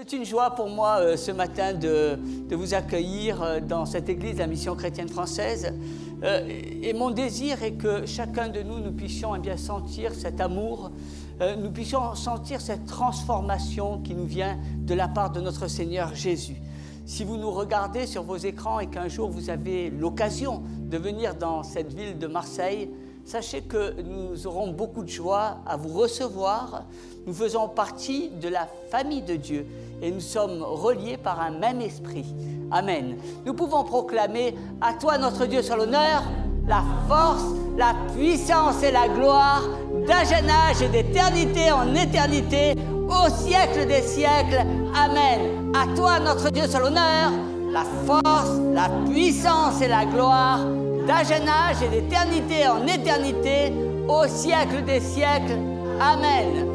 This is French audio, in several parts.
C'est une joie pour moi ce matin de vous accueillir dans cette église, la Mission chrétienne française. Et mon désir est que chacun de nous puissions bien sentir cet amour, nous puissions sentir cette transformation qui nous vient de la part de notre Seigneur Jésus. Si vous nous regardez sur vos écrans et qu'un jour vous avez l'occasion de venir dans cette ville de Marseille, sachez que nous aurons beaucoup de joie à vous recevoir. Nous faisons partie de la famille de Dieu et nous sommes reliés par un même esprit. Amen. Nous pouvons proclamer « À toi, notre Dieu, soit l'honneur, la force, la puissance et la gloire, d'un jeune âge et d'éternité en éternité, au siècle des siècles. Amen. À toi, notre Dieu, soit l'honneur, la force, la puissance et la gloire, d'un jeune âge et d'éternité en éternité, au siècle des siècles. Amen.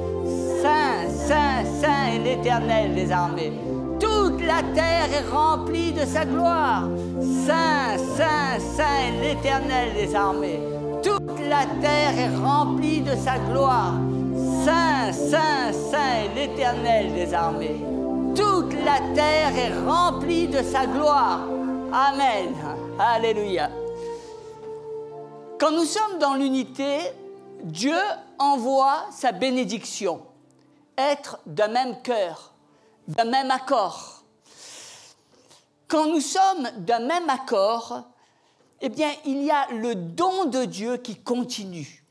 Saint, Saint, Saint est l'Éternel des armées. Toute la terre est remplie de sa gloire. Saint, Saint, Saint est l'Éternel des armées. Toute la terre est remplie de sa gloire. Saint, Saint, Saint est l'Éternel des armées. Toute la terre est remplie de sa gloire. Amen. Alléluia. Quand nous sommes dans l'unité, Dieu envoie sa bénédiction. Être d'un même cœur, d'un même accord. Quand nous sommes d'un même accord, eh bien, il y a le don de Dieu qui continue.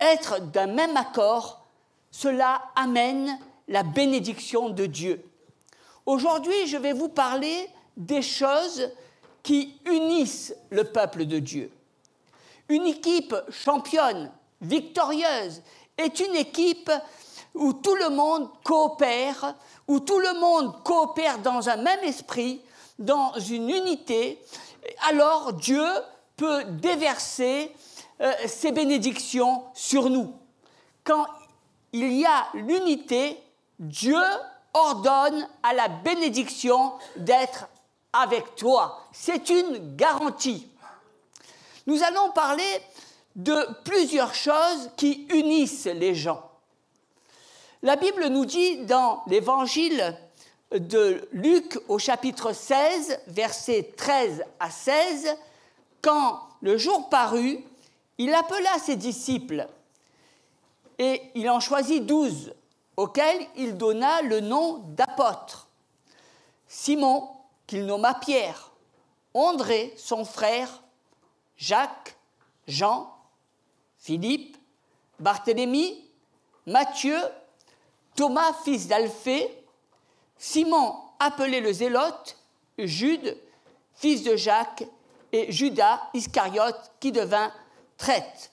Être d'un même accord, cela amène la bénédiction de Dieu. Aujourd'hui, je vais vous parler des choses qui unissent le peuple de Dieu. Une équipe championne, victorieuse, est une équipe où tout le monde coopère, dans un même esprit, dans une unité. Alors Dieu peut déverser ses bénédictions sur nous. Quand il y a l'unité, Dieu ordonne à la bénédiction d'être avec toi. C'est une garantie. Nous allons parler de plusieurs choses qui unissent les gens. La Bible nous dit dans l'évangile de Luc au chapitre 16, versets 13 à 16, quand le jour parut, il appela ses disciples et il en choisit 12, auxquels il donna le nom d'apôtres. Simon, qu'il nomma Pierre, André, son frère, Jacques, Jean, Philippe, Barthélemy, Matthieu, Thomas, fils d'Alphée, Simon, appelé le Zélote, Jude, fils de Jacques, et Judas Iscariote, qui devint traître.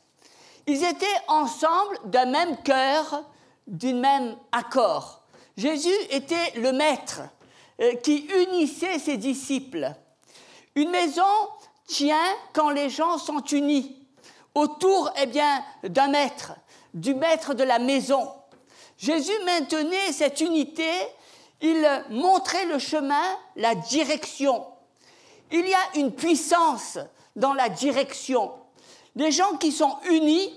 Ils étaient ensemble d'un même cœur, d'un même accord. Jésus était le maître qui unissait ses disciples. Une maison tient quand les gens sont unis autour d'un maître, du maître de la maison. Jésus maintenait cette unité, il montrait le chemin, la direction. Il y a une puissance dans la direction. Les gens qui sont unis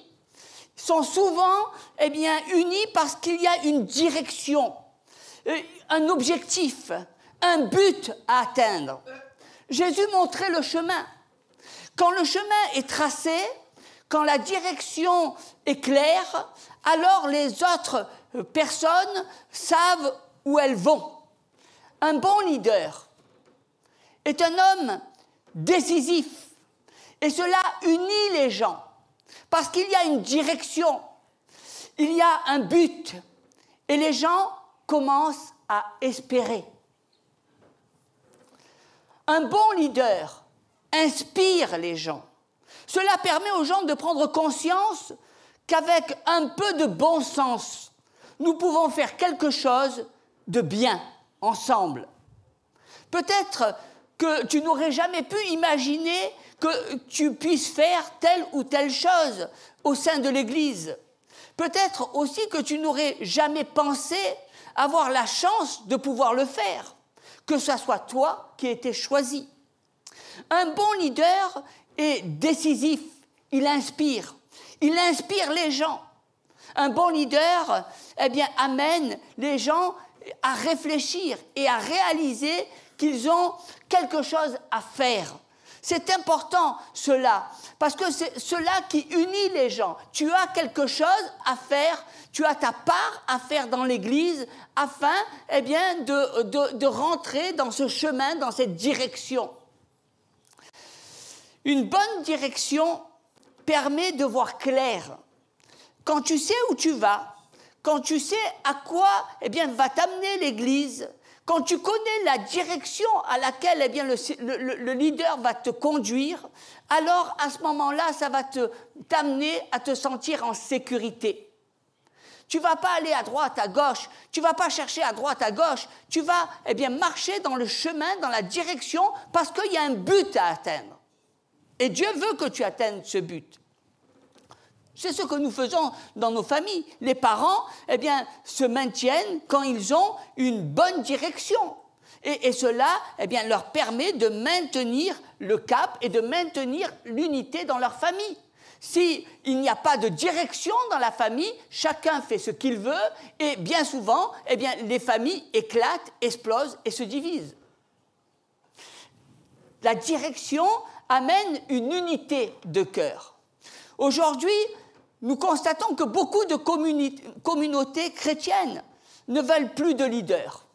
sont souvent unis parce qu'il y a une direction, un objectif, un but à atteindre. Jésus montrait le chemin. Quand le chemin est tracé, quand la direction est claire, alors les autres personnes savent où elles vont. Un bon leader est un homme décisif et cela unit les gens parce qu'il y a une direction, il y a un but et les gens commencent à espérer. Un bon leader inspire les gens. Cela permet aux gens de prendre conscience qu'avec un peu de bon sens, nous pouvons faire quelque chose de bien ensemble. Peut-être que tu n'aurais jamais pu imaginer que tu puisses faire telle ou telle chose au sein de l'Église. Peut-être aussi que tu n'aurais jamais pensé avoir la chance de pouvoir le faire, que ce soit toi qui aies été choisi. Un bon leader est décisif, il inspire les gens. Un bon leader, amène les gens à réfléchir et à réaliser qu'ils ont quelque chose à faire. C'est important, cela, parce que c'est cela qui unit les gens. Tu as quelque chose à faire, tu as ta part à faire dans l'Église afin de rentrer dans ce chemin, dans cette direction. Une bonne direction permet de voir clair. Quand tu sais où tu vas, quand tu sais à quoi va t'amener l'Église, quand tu connais la direction à laquelle le leader va te conduire, alors à ce moment-là, ça va t'amener à te sentir en sécurité. Tu ne vas pas aller à droite, à gauche, tu ne vas pas chercher à droite, à gauche, tu vas marcher dans le chemin, dans la direction, parce qu'il y a un but à atteindre. Et Dieu veut que tu atteignes ce but. C'est ce que nous faisons dans nos familles. Les parents, se maintiennent quand ils ont une bonne direction. Et cela, leur permet de maintenir le cap et de maintenir l'unité dans leur famille. S'il n'y a pas de direction dans la famille, chacun fait ce qu'il veut et bien souvent, les familles éclatent, explosent et se divisent. La direction amène une unité de cœur. Aujourd'hui, nous constatons que beaucoup de communautés chrétiennes ne veulent plus de leaders,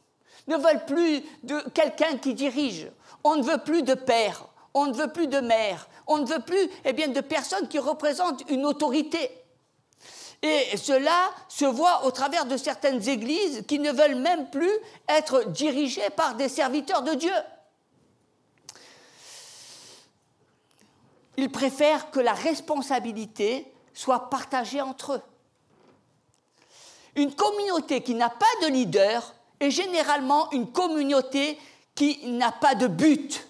ne veulent plus de quelqu'un qui dirige. On ne veut plus de père, on ne veut plus de mère, on ne veut plus de personnes qui représentent une autorité. Et cela se voit au travers de certaines églises qui ne veulent même plus être dirigées par des serviteurs de Dieu. Ils préfèrent que la responsabilité soit partagée entre eux. Une communauté qui n'a pas de leader est généralement une communauté qui n'a pas de but.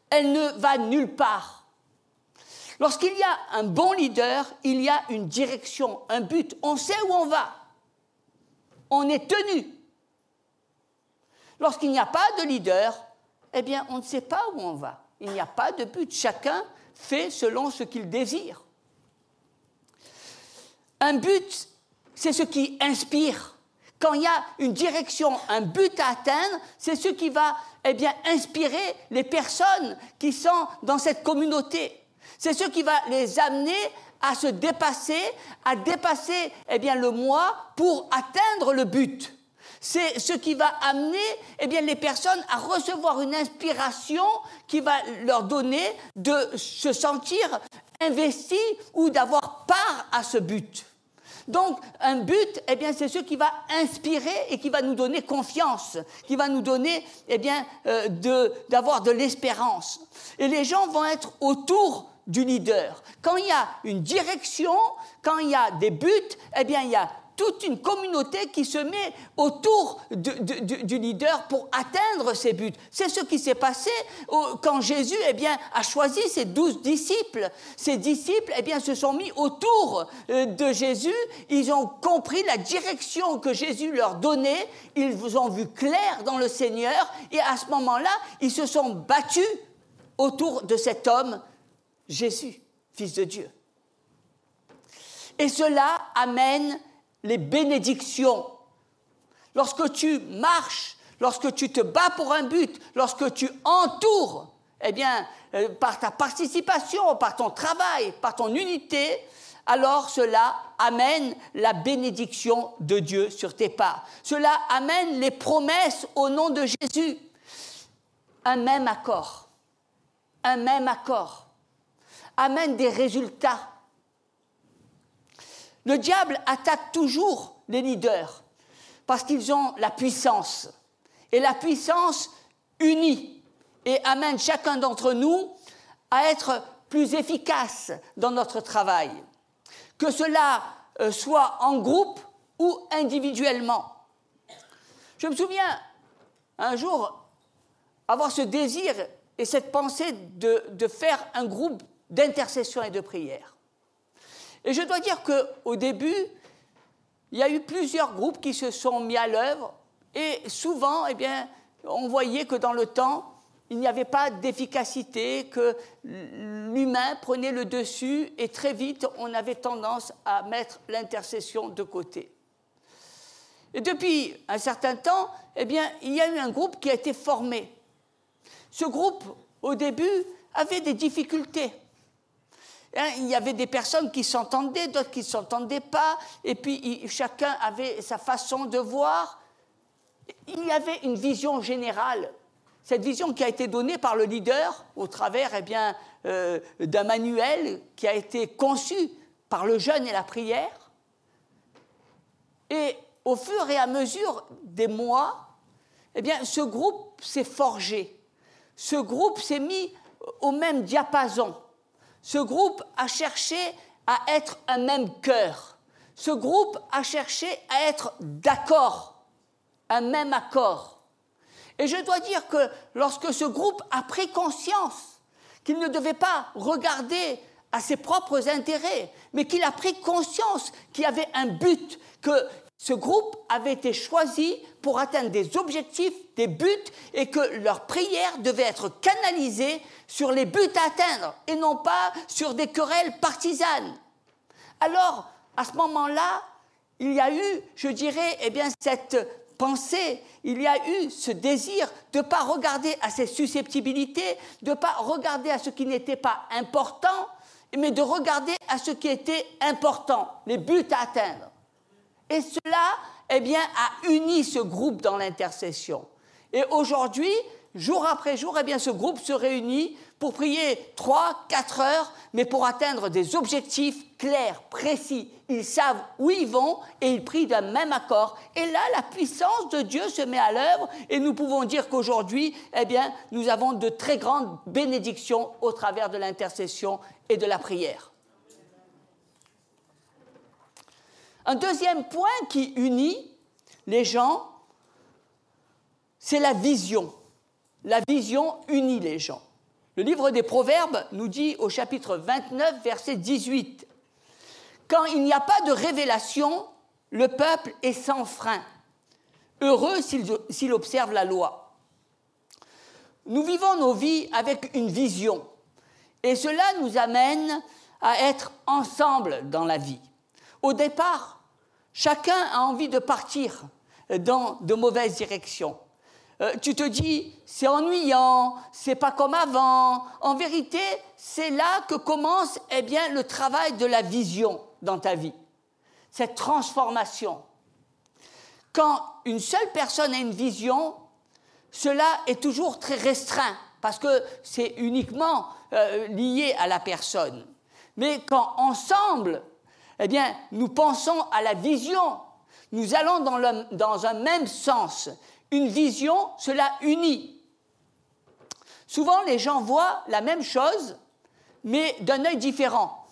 Elle ne va nulle part. Lorsqu'il y a un bon leader, il y a une direction, un but. On sait où on va. On est tenu. Lorsqu'il n'y a pas de leader, on ne sait pas où on va. Il n'y a pas de but. Chacun fait selon ce qu'il désire. Un but, c'est ce qui inspire. Quand il y a une direction, un but à atteindre, c'est ce qui va inspirer les personnes qui sont dans cette communauté. C'est ce qui va les amener à se dépasser, à dépasser le moi pour atteindre le but. C'est ce qui va amener les personnes à recevoir une inspiration qui va leur donner de se sentir investis ou d'avoir part à ce but. Donc, un but, c'est ce qui va inspirer et qui va nous donner confiance, qui va nous donner d'avoir de l'espérance. Et les gens vont être autour du leader. Quand il y a une direction, quand il y a des buts, il y a toute une communauté qui se met autour du leader pour atteindre ses buts. C'est ce qui s'est passé quand Jésus a choisi ses 12 disciples. Ses disciples se sont mis autour de Jésus. Ils ont compris la direction que Jésus leur donnait. Ils ont vu clair dans le Seigneur. Et à ce moment-là, ils se sont battus autour de cet homme, Jésus, Fils de Dieu. Et cela amène les bénédictions. Lorsque tu marches, lorsque tu te bats pour un but, lorsque tu entoures, par ta participation, par ton travail, par ton unité, alors cela amène la bénédiction de Dieu sur tes pas. Cela amène les promesses au nom de Jésus. Un même accord amène des résultats. Le diable attaque toujours les leaders parce qu'ils ont la puissance. Et la puissance unit et amène chacun d'entre nous à être plus efficace dans notre travail. Que cela soit en groupe ou individuellement. Je me souviens un jour avoir ce désir et cette pensée de faire un groupe d'intercession et de prière. Et je dois dire qu'au début, il y a eu plusieurs groupes qui se sont mis à l'œuvre et souvent, on voyait que dans le temps, il n'y avait pas d'efficacité, que l'humain prenait le dessus et très vite, on avait tendance à mettre l'intercession de côté. Et depuis un certain temps, eh bien, il y a eu un groupe qui a été formé. Ce groupe, au début, avait des difficultés. Il y avait des personnes qui s'entendaient, d'autres qui ne s'entendaient pas, et puis chacun avait sa façon de voir. Il y avait une vision générale. Cette vision qui a été donnée par le leader au travers d'un manuel qui a été conçu par le jeûne et la prière. Et au fur et à mesure des mois, eh bien, ce groupe s'est forgé. Ce groupe s'est mis au même diapason. Ce groupe a cherché à être un même cœur. Ce groupe a cherché à être d'accord, un même accord. Et je dois dire que lorsque ce groupe a pris conscience qu'il ne devait pas regarder à ses propres intérêts, mais qu'il a pris conscience qu'il y avait un but, que ce groupe avait été choisi pour atteindre des objectifs, des buts, et que leur prière devait être canalisée sur les buts à atteindre, et non pas sur des querelles partisanes. Alors, à ce moment-là, il y a eu, je dirais, eh bien, cette pensée, il y a eu ce désir de ne pas regarder à ses susceptibilités, de ne pas regarder à ce qui n'était pas important, mais de regarder à ce qui était important, les buts à atteindre. Et cela, eh bien, a uni ce groupe dans l'intercession. Et aujourd'hui, jour après jour, eh bien, ce groupe se réunit pour prier 3-4 heures, mais pour atteindre des objectifs clairs, précis. Ils savent où ils vont et ils prient d'un même accord. Et là, la puissance de Dieu se met à l'œuvre et nous pouvons dire qu'aujourd'hui, eh bien, nous avons de très grandes bénédictions au travers de l'intercession et de la prière. Un deuxième point qui unit les gens, c'est la vision. La vision unit les gens. Le livre des Proverbes nous dit au chapitre 29, verset 18, « Quand il n'y a pas de révélation, le peuple est sans frein, heureux s'il observe la loi. » Nous vivons nos vies avec une vision, et cela nous amène à être ensemble dans la vie. Au départ, chacun a envie de partir dans de mauvaises directions. Tu te dis, c'est ennuyant, c'est pas comme avant. En vérité, c'est là que commence eh bien, le travail de la vision dans ta vie. Cette transformation. Quand une seule personne a une vision, cela est toujours très restreint, parce que c'est uniquement lié à la personne. Mais quand ensemble, eh bien, nous pensons à la vision, nous allons dans un même sens. Une vision, cela unit. Souvent, les gens voient la même chose, mais d'un œil différent,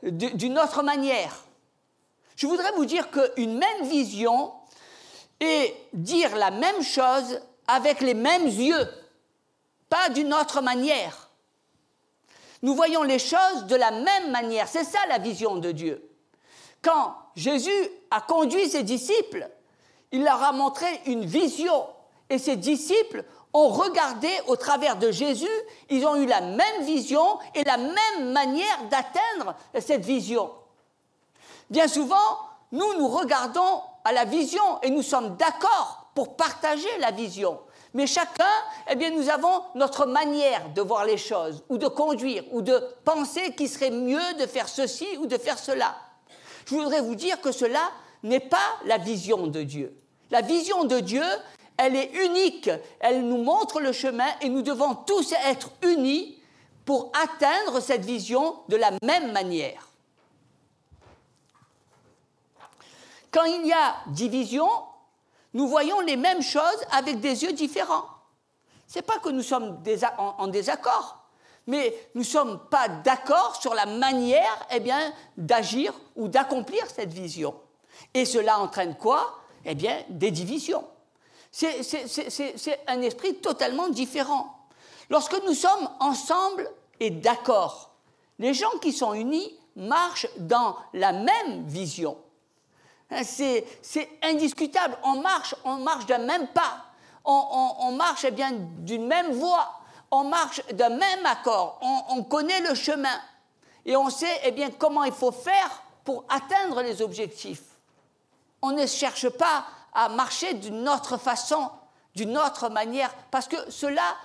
d'une autre manière. Je voudrais vous dire qu'une même vision est dire la même chose avec les mêmes yeux, pas d'une autre manière. Nous voyons les choses de la même manière. C'est ça la vision de Dieu. Quand Jésus a conduit ses disciples, il leur a montré une vision. Et ses disciples ont regardé au travers de Jésus, ils ont eu la même vision et la même manière d'atteindre cette vision. Bien souvent, nous regardons à la vision et nous sommes d'accord pour partager la vision. Mais chacun, eh bien, nous avons notre manière de voir les choses, ou de conduire, ou de penser qu'il serait mieux de faire ceci ou de faire cela. Je voudrais vous dire que cela n'est pas la vision de Dieu. La vision de Dieu, elle est unique, elle nous montre le chemin et nous devons tous être unis pour atteindre cette vision de la même manière. Quand il y a division, nous voyons les mêmes choses avec des yeux différents. Ce n'est pas que nous sommes en désaccord, mais nous ne sommes pas d'accord sur la manière eh bien, d'agir ou d'accomplir cette vision. Et cela entraîne quoi ? Eh bien, des divisions. C'est un esprit totalement différent. Lorsque nous sommes ensemble et d'accord, les gens qui sont unis marchent dans la même vision. C'est indiscutable. On marche d'un même pas. On marche eh bien, d'une même voie. On marche d'un même accord. On connaît le chemin. Et on sait eh bien, comment il faut faire pour atteindre les objectifs. on ne cherche pas à marcher d'une autre façon, d'une autre manière, parce que cela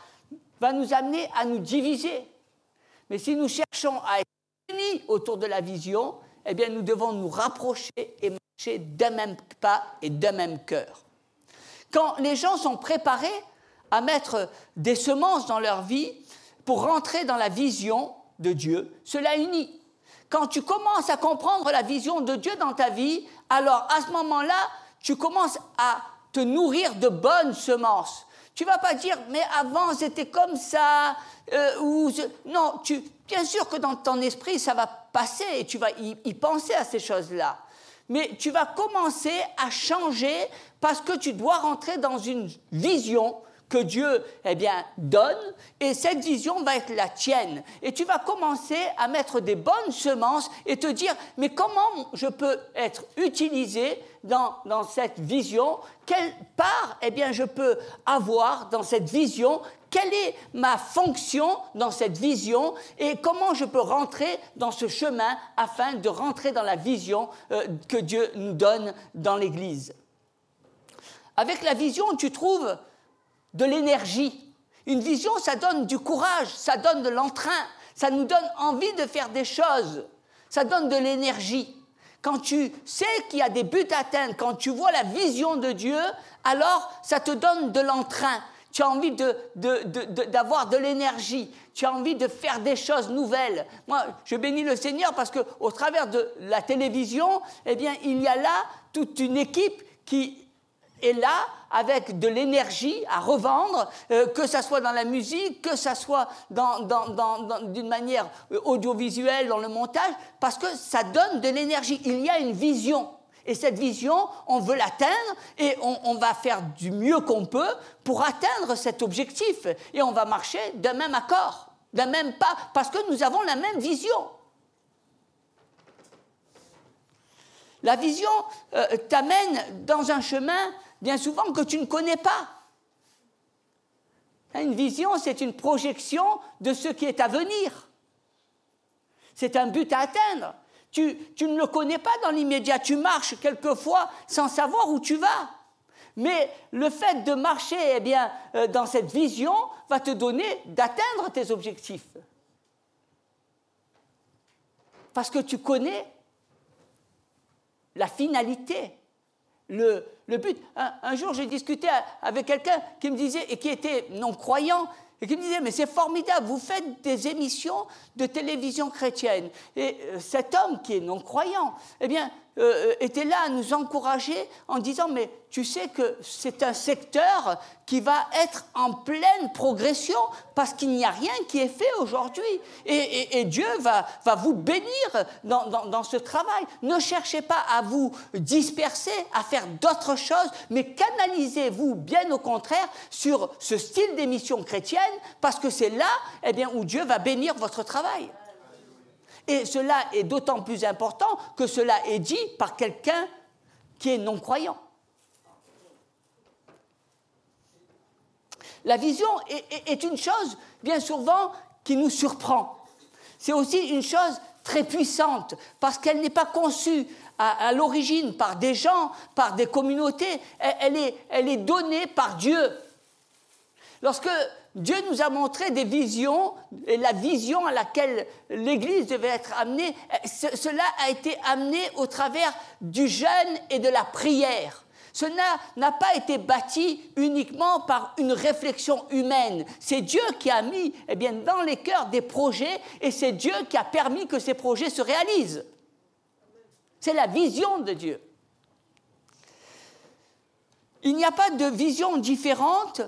va nous amener à nous diviser. Mais si nous cherchons à être unis autour de la vision, eh bien nous devons nous rapprocher et marcher d'un même pas et d'un même cœur. Quand les gens sont préparés à mettre des semences dans leur vie pour rentrer dans la vision de Dieu, cela unit. Quand tu commences à comprendre la vision de Dieu dans ta vie, alors à ce moment-là, tu commences à te nourrir de bonnes semences. Tu ne vas pas dire, mais avant c'était comme ça. Non, bien sûr que dans ton esprit, ça va passer et tu vas y penser à ces choses-là. Mais tu vas commencer à changer parce que tu dois rentrer dans une vision que Dieu donne, et cette vision va être la tienne. Et tu vas commencer à mettre des bonnes semences et te dire, mais comment je peux être utilisé dans cette vision? Quelle part je peux avoir dans cette vision? Quelle est ma fonction dans cette vision? Et comment je peux rentrer dans ce chemin afin de rentrer dans la vision que Dieu nous donne dans l'Église? Avec la vision, tu trouves de l'énergie. Une vision, ça donne du courage, ça donne de l'entrain, ça nous donne envie de faire des choses, ça donne de l'énergie. Quand tu sais qu'il y a des buts à atteindre, quand tu vois la vision de Dieu, alors ça te donne de l'entrain. Tu as envie d'avoir de l'énergie, tu as envie de faire des choses nouvelles. Moi, je bénis le Seigneur parce qu'au travers de la télévision, il y a là toute une équipe qui est là avec de l'énergie à revendre, que ça soit dans la musique, que ça soit d'une manière audiovisuelle, dans le montage, parce que ça donne de l'énergie. Il y a une vision. Et cette vision, on veut l'atteindre et on va faire du mieux qu'on peut pour atteindre cet objectif. Et on va marcher d'un même accord, d'un même pas, parce que nous avons la même vision. La vision t'amène dans un chemin bien souvent que tu ne connais pas. Une vision, c'est une projection de ce qui est à venir. C'est un but à atteindre. Tu ne le connais pas dans l'immédiat. Tu marches quelquefois sans savoir où tu vas. Mais le fait de marcher dans cette vision va te donner d'atteindre tes objectifs. Parce que tu connais la finalité, le but. Un jour, j'ai discuté avec quelqu'un qui me disait, et qui était non-croyant, et qui me disait, mais c'est formidable, vous faites des émissions de télévision chrétienne. Et cet homme qui est non-croyant, était là à nous encourager en disant, mais tu sais que c'est un secteur qui va être en pleine progression parce qu'il n'y a rien qui est fait aujourd'hui. Et Dieu va vous bénir dans ce travail. Ne cherchez pas à vous disperser, à faire d'autres choses, mais canalisez-vous bien au contraire sur ce style d'émission chrétienne parce que c'est là où Dieu va bénir votre travail. Et cela est d'autant plus important que cela est dit par quelqu'un qui est non-croyant. La vision est une chose, bien souvent, qui nous surprend. C'est aussi une chose très puissante, parce qu'elle n'est pas conçue à l'origine par des gens, par des communautés, elle est donnée par Dieu. Lorsque Dieu nous a montré des visions, et la vision à laquelle l'Église devait être amenée, cela a été amené au travers du jeûne et de la prière. Cela n'a pas été bâti uniquement par une réflexion humaine. C'est Dieu qui a mis dans les cœurs des projets, et c'est Dieu qui a permis que ces projets se réalisent. C'est la vision de Dieu. Il n'y a pas de vision différente.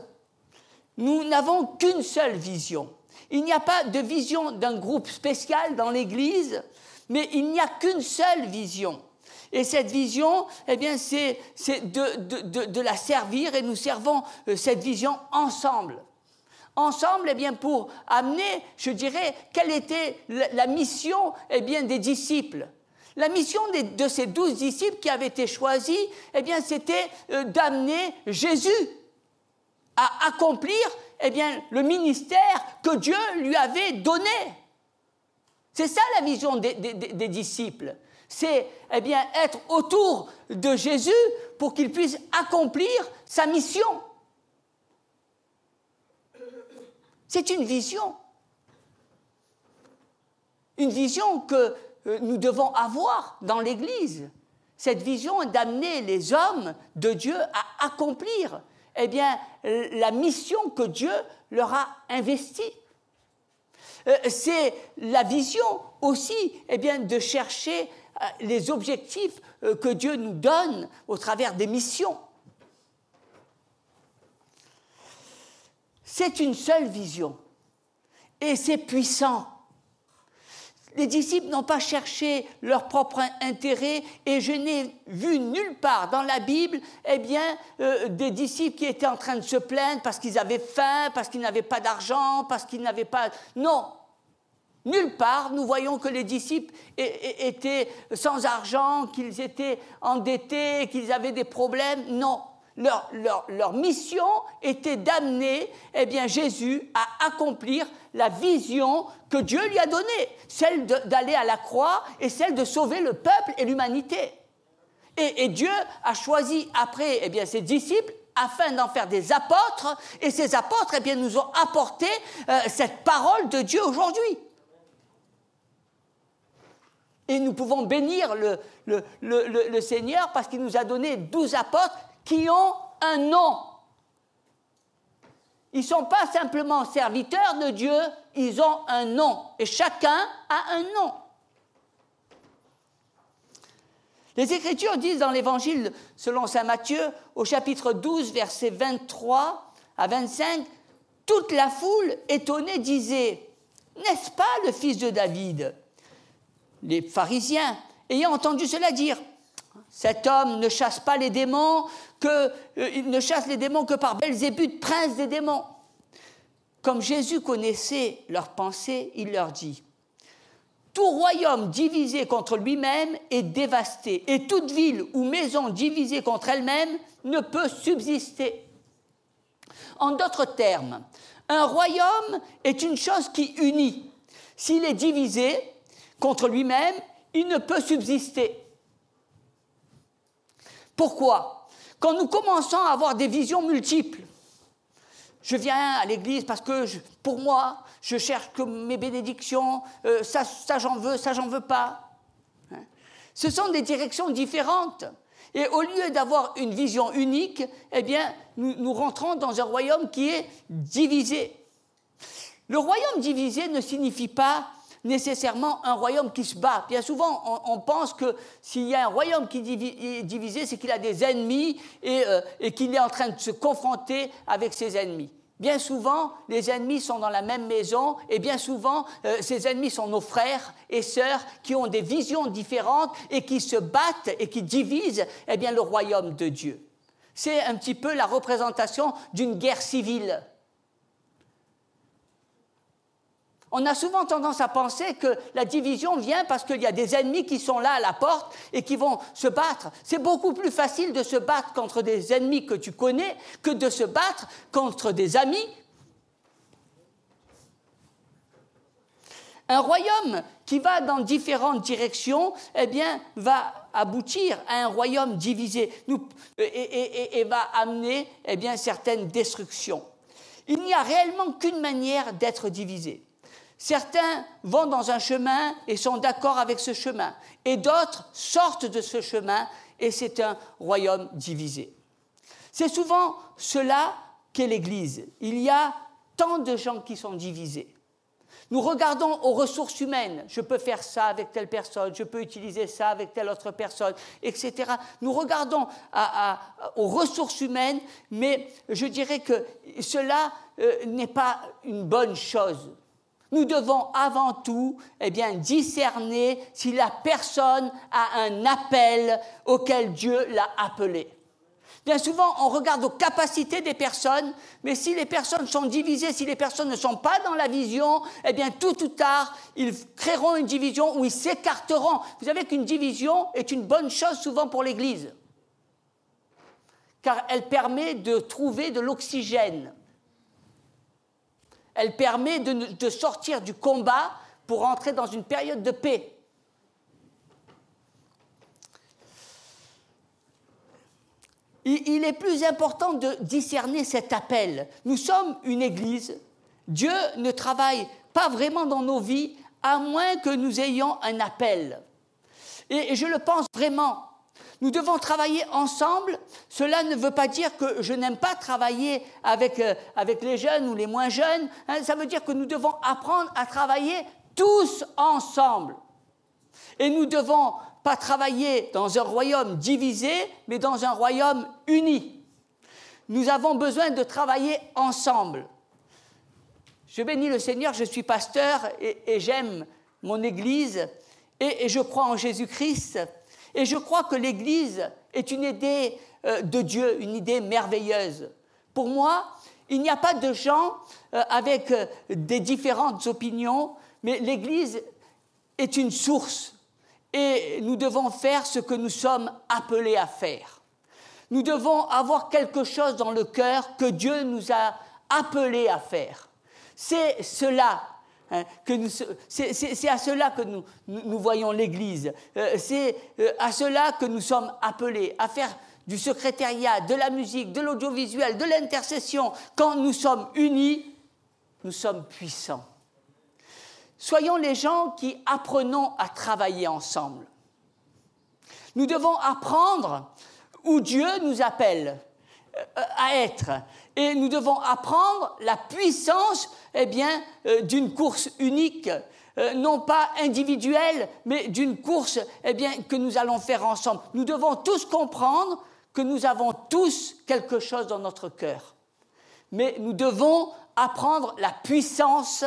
Nous n'avons qu'une seule vision. Il n'y a pas de vision d'un groupe spécial dans l'Église, mais il n'y a qu'une seule vision. Et cette vision, c'est de la servir, et nous servons cette vision ensemble. Ensemble, pour amener, je dirais, quelle était la mission des disciples. La mission de ces 12 disciples qui avaient été choisis, c'était d'amener Jésus à accomplir le ministère que Dieu lui avait donné. C'est ça la vision des disciples. c'est être autour de Jésus pour qu'il puisse accomplir sa mission. C'est une vision. Une vision que nous devons avoir dans l'Église. Cette vision est d'amener les hommes de Dieu à accomplir la mission que Dieu leur a investie. C'est la vision aussi de chercher les objectifs que Dieu nous donne au travers des missions. C'est une seule vision et c'est puissant. Les disciples n'ont pas cherché leur propre intérêt et je n'ai vu nulle part dans la Bible des disciples qui étaient en train de se plaindre parce qu'ils avaient faim, parce qu'ils n'avaient pas d'argent, parce qu'ils n'avaient pas... Non, nulle part nous voyons que les disciples étaient sans argent, qu'ils étaient endettés, qu'ils avaient des problèmes. Non, leur mission était d'amener Jésus à accomplir la vision que Dieu lui a donnée, celle d'aller à la croix et celle de sauver le peuple et l'humanité. Et Dieu a choisi après ses disciples afin d'en faire des apôtres, et ces apôtres nous ont apporté cette parole de Dieu aujourd'hui. Et nous pouvons bénir le Seigneur parce qu'il nous a donné 12 apôtres qui ont un nom. Ils ne sont pas simplement serviteurs de Dieu, ils ont un nom. Et chacun a un nom. Les Écritures disent dans l'Évangile selon saint Matthieu, au chapitre 12, versets 23 à 25, « Toute la foule, étonnée, disait « N'est-ce pas le fils de David ?» Les pharisiens, ayant entendu cela, dire « Cet homme ne chasse pas les démons, il ne chasse les démons que par Belzébuth, prince des démons. » Comme Jésus connaissait leurs pensées, il leur dit « Tout royaume divisé contre lui-même est dévasté, et toute ville ou maison divisée contre elle-même ne peut subsister. » En d'autres termes, un royaume est une chose qui unit. S'il est divisé contre lui-même, il ne peut subsister. Pourquoi ? Quand nous commençons à avoir des visions multiples, je viens à l'église parce que, pour moi, je cherche que mes bénédictions, ça j'en veux pas. Ce sont des directions différentes. Et au lieu d'avoir une vision unique, nous rentrons dans un royaume qui est divisé. Le royaume divisé ne signifie pas nécessairement un royaume qui se bat. Bien souvent, on pense que s'il y a un royaume qui est divisé, c'est qu'il a des ennemis et qu'il est en train de se confronter avec ses ennemis. Bien souvent, les ennemis sont dans la même maison et bien souvent, ces ennemis sont nos frères et sœurs qui ont des visions différentes et qui se battent et qui divisent le royaume de Dieu. C'est un petit peu la représentation d'une guerre civile. On a souvent tendance à penser que la division vient parce qu'il y a des ennemis qui sont là à la porte et qui vont se battre. C'est beaucoup plus facile de se battre contre des ennemis que tu connais que de se battre contre des amis. Un royaume qui va dans différentes directions, va aboutir à un royaume divisé et va amener certaines destructions. Il n'y a réellement qu'une manière d'être divisé. Certains vont dans un chemin et sont d'accord avec ce chemin, et d'autres sortent de ce chemin et c'est un royaume divisé. C'est souvent cela qu'est l'Église. Il y a tant de gens qui sont divisés. Nous regardons aux ressources humaines. Je peux faire ça avec telle personne, je peux utiliser ça avec telle autre personne, etc. Nous regardons aux ressources humaines, mais je dirais que cela n'est pas une bonne chose. Nous devons avant tout discerner si la personne a un appel auquel Dieu l'a appelé. Bien souvent, on regarde aux capacités des personnes, mais si les personnes sont divisées, si les personnes ne sont pas dans la vision, tôt ou tard, ils créeront une division où ils s'écarteront. Vous savez qu'une division est une bonne chose souvent pour l'Église, car elle permet de trouver de l'oxygène. Elle permet de sortir du combat pour entrer dans une période de paix. il est plus important de discerner cet appel. Nous sommes une Église. Dieu ne travaille pas vraiment dans nos vies à moins que nous ayons un appel. Et je le pense vraiment. Nous devons travailler ensemble. Cela ne veut pas dire que je n'aime pas travailler avec les jeunes ou les moins jeunes. Ça veut dire que nous devons apprendre à travailler tous ensemble. Et nous ne devons pas travailler dans un royaume divisé, mais dans un royaume uni. Nous avons besoin de travailler ensemble. Je bénis le Seigneur, je suis pasteur et j'aime mon Église et je crois en Jésus-Christ. Et je crois que l'Église est une idée de Dieu, une idée merveilleuse. Pour moi, il n'y a pas de gens avec des différentes opinions, mais l'Église est une source. Et nous devons faire ce que nous sommes appelés à faire. Nous devons avoir quelque chose dans le cœur que Dieu nous a appelés à faire. C'est cela, c'est à cela que nous voyons l'Église. C'est à cela que nous sommes appelés, à faire du secrétariat, de la musique, de l'audiovisuel, de l'intercession. Quand nous sommes unis, nous sommes puissants. Soyons les gens qui apprenons à travailler ensemble. Nous devons apprendre où Dieu nous appelle à être. Et nous devons apprendre la puissance d'une course unique, non pas individuelle, mais d'une course que nous allons faire ensemble. Nous devons tous comprendre que nous avons tous quelque chose dans notre cœur. Mais nous devons apprendre la puissance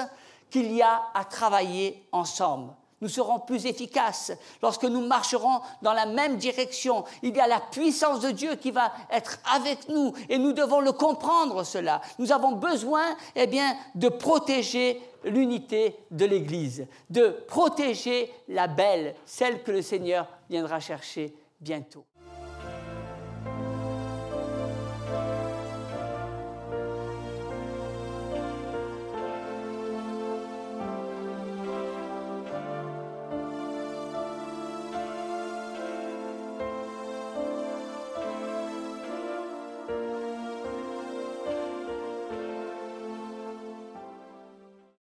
qu'il y a à travailler ensemble. Nous serons plus efficaces lorsque nous marcherons dans la même direction. Il y a la puissance de Dieu qui va être avec nous et nous devons le comprendre cela. Nous avons besoin de protéger l'unité de l'Église, de protéger la belle, celle que le Seigneur viendra chercher bientôt.